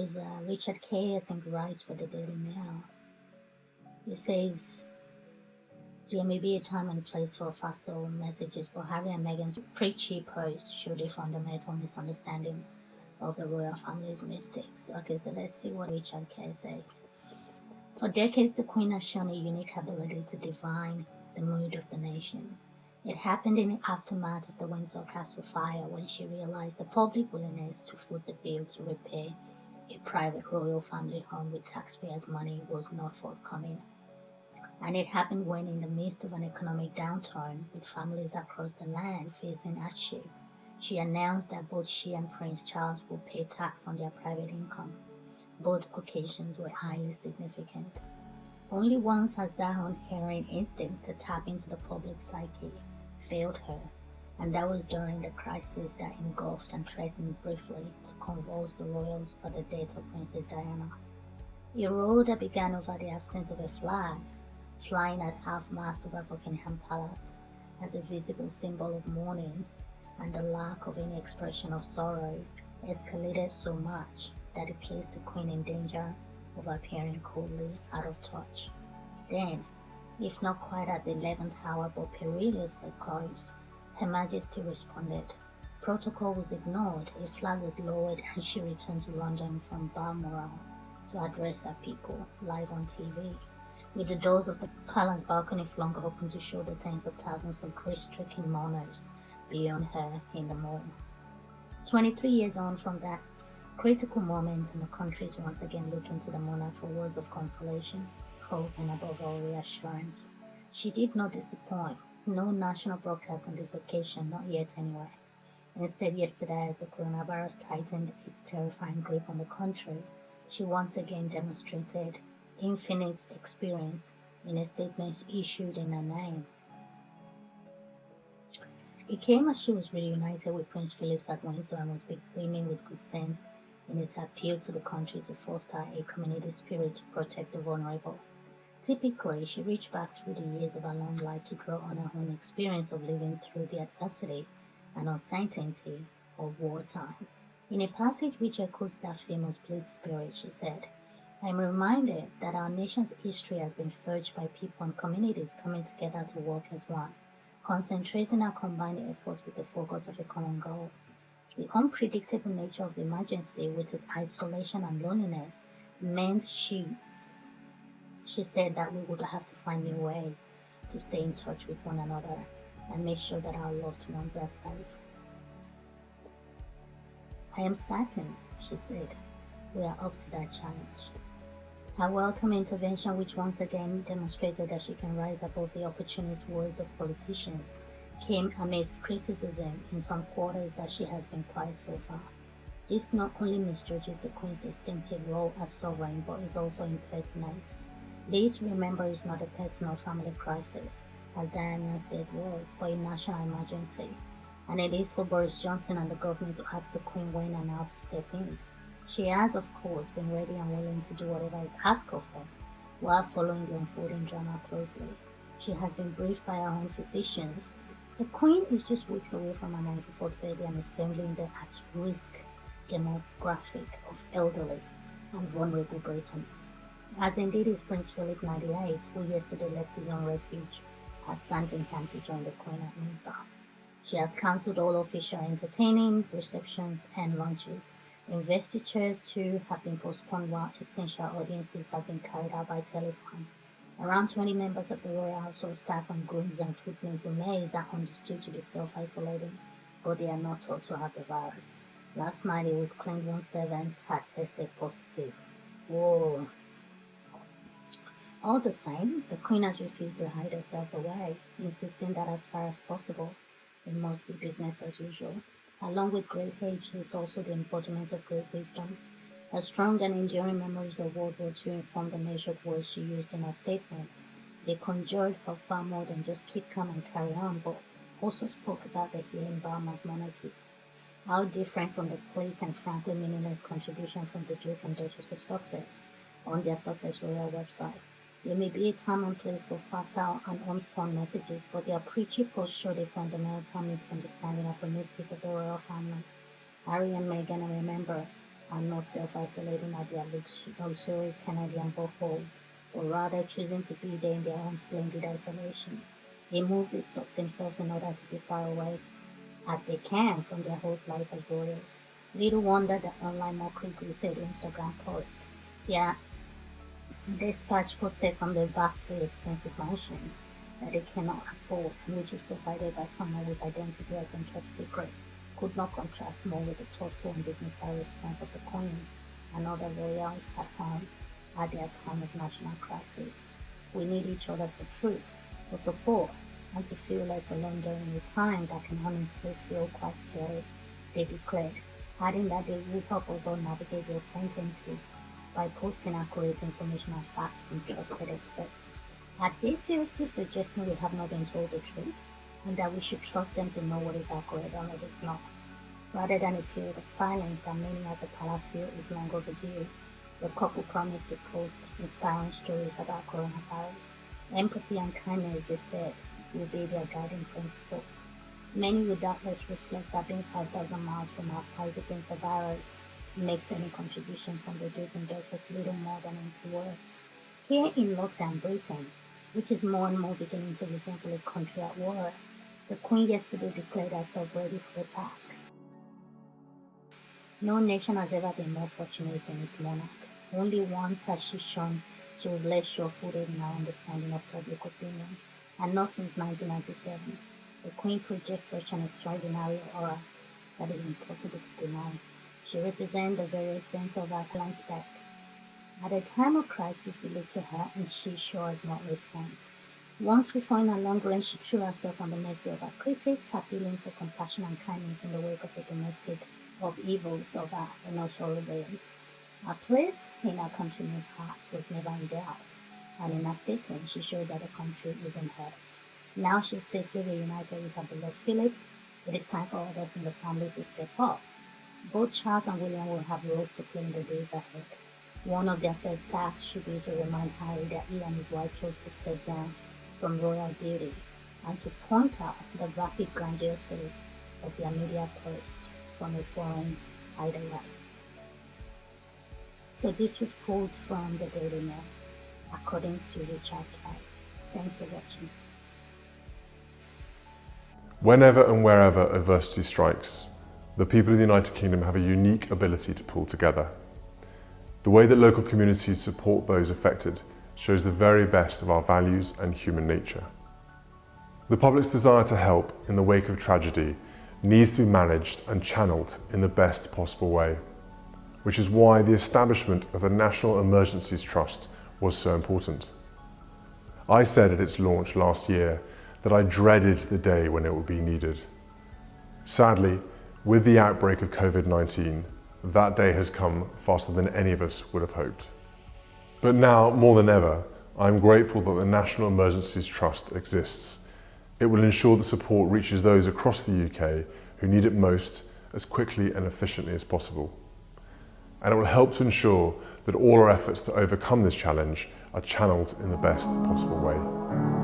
was Richard K. I think writes for the Daily Mail. He says there may be a time and place for facile messages, but Harry and Meghan's preachy post showed a fundamental misunderstanding of the royal family's mistakes. Okay, so let's see what Richard K. says. For decades, the Queen has shown a unique ability to divine the mood of the nation. It happened in the aftermath of the Windsor Castle fire when she realized the public willingness to foot the bill to repair a private royal family home with taxpayers' money was not forthcoming. And it happened when, in the midst of an economic downturn, with families across the land facing hardship, she announced that both she and Prince Charles would pay tax on their private income. Both occasions were highly significant. Only once has that inherent instinct to tap into the public psyche failed her, and that was during the crisis that engulfed and threatened briefly to convulse the royals for the death of Princess Diana. A row that began over the absence of a flag flying at half-mast over Buckingham Palace as a visible symbol of mourning, and the lack of any expression of sorrow escalated so much that it placed the Queen in danger of appearing coldly out of touch. Then, if not quite at the 11th hour but perilously close, Her Majesty responded. Protocol was ignored, a flag was lowered, and she returned to London from Balmoral to address her people live on TV, with the doors of the palace balcony flung open to show the tens of thousands of grief-stricken mourners beyond her in the mall. 23 years on from that critical moment, and the country is once again looking to the monarch for words of consolation, hope, and above all, reassurance. She did not disappoint. No national broadcast on this occasion, not yet anyway. Instead, yesterday, as the coronavirus tightened its terrifying grip on the country, she once again demonstrated infinite experience in a statement issued in her name. It came as she was reunited with Prince Philip at Windsor and was beginning with good sense in its appeal to the country to foster a community spirit to protect the vulnerable. Typically, she reached back through the years of her long life to draw on her own experience of living through the adversity and uncertainty of wartime. In a passage which echoes that famous Blitz spirit, she said, I am reminded that our nation's history has been forged by people and communities coming together to work as one, concentrating our combined efforts with the focus of a common goal. The unpredictable nature of the emergency, with its isolation and loneliness, meant she said that we would have to find new ways to stay in touch with one another and make sure that our loved ones are safe. I am certain, she said, we are up to that challenge. Her welcome intervention, which once again demonstrated that she can rise above the opportunist words of politicians, came amidst criticism in some quarters that she has been quiet so far. This not only misjudges the Queen's distinctive role as sovereign, but is also impertinent. This, remember, is not a personal family crisis, as Diana's death was, but a national emergency. And it is for Boris Johnson and the government to ask the Queen when and how to step in. She has, of course, been ready and willing to do whatever is asked of her, while following the unfolding drama closely. She has been briefed by her own physicians. The Queen is just weeks away from her 94th birthday and is firmly in the at-risk demographic of elderly and vulnerable Britons, as indeed is Prince Philip 98, who yesterday left his own refuge at Sandringham to join the Queen at Windsor. She has cancelled all official entertaining, receptions, and lunches. Investitures, too, have been postponed while essential audiences have been carried out by telephone. Around 20 members of the royal household staff and grooms and footmen to maids are understood to be self-isolating, but they are not thought to have the virus. Last night it was claimed one servant had tested positive. Whoa. All the same, the Queen has refused to hide herself away, insisting that as far as possible, it must be business as usual. Along with great age, she is also the embodiment of great wisdom. Her strong and enduring memories of World War II inform the measured words she used in her statement. They conjured her far more than just keep calm and carry on, but also spoke about the healing balm of monarchy. How different from the bleak and frankly meaningless contribution from the Duke and Duchess of Sussex on their Sussex Royal website. There may be a time and place for facile and homespun messages, but their preachy posts showed a fundamental misunderstanding of the mystic of the royal family. Harry and Meghan, and remember, are not self-isolating at their luxury Canadian bubble, but rather choosing to be there in their own splendid isolation. They move themselves in order to be far away as they can from their whole life as royals. Little wonder that online mockery greeted Instagram post. Yeah, dispatch posted from the vastly expensive mansion that they cannot afford, and which is provided by someone whose identity has been kept secret, could not contrast more with the thoughtful and dignified response of the Queen and other royals at home at their time of national crisis. We need each other for truth, for support, and to feel less alone during a time that can honestly feel quite scary, they declared, adding that they will help us all navigate the uncertainty by posting accurate information and facts from trusted experts. Are they seriously suggesting we have not been told the truth, and that we should trust them to know what is accurate and what is not? Rather than a period of silence that many at the palace feel is long overdue, the couple promised to post inspiring stories about coronavirus. Empathy and kindness, they said, will be their guiding principle. Many will doubtless reflect that being 5,000 miles from our fight against the virus makes any contribution from the Duke and Duchess little more than empty words. Here in lockdown Britain, which is more and more beginning to resemble a country at war, the Queen yesterday declared herself ready for the task. No nation has ever been more fortunate in its monarch. Only once has she shown she was less sure-footed in her understanding of public opinion, and not since 1997. The Queen projects such an extraordinary aura that is impossible to deny. She represents the very essence of our clan state. At a time of crisis, we look to her, and she shows no response. Once before in her long reign, she threw herself on the mercy of her critics, appealing for compassion and kindness in the wake of the domestic upheavals of her inaugural reigns. Her place in her countrymen's hearts was never in doubt, and in her statement, she showed that the country is in hers. Now she's safely reunited with her beloved Philip. It is time for others in the family to step up. Both Charles and William will have roles to play in the days ahead. One of their first tasks should be to remind Harry that he and his wife chose to step down from royal duty, and to point out the rapid grandiosity of their media post from a foreign idol. So this was pulled from the Daily Mail, according to Richard Kai. Thanks for watching. Whenever and wherever adversity strikes, the people of the United Kingdom have a unique ability to pull together. The way that local communities support those affected shows the very best of our values and human nature. The public's desire to help in the wake of tragedy needs to be managed and channeled in the best possible way, which is why the establishment of the National Emergencies Trust was so important. I said at its launch last year that I dreaded the day when it would be needed. Sadly, with the outbreak of COVID-19, that day has come faster than any of us would have hoped. But now, more than ever, I'm grateful that the National Emergencies Trust exists. It will ensure that support reaches those across the UK who need it most as quickly and efficiently as possible. And it will help to ensure that all our efforts to overcome this challenge are channeled in the best possible way.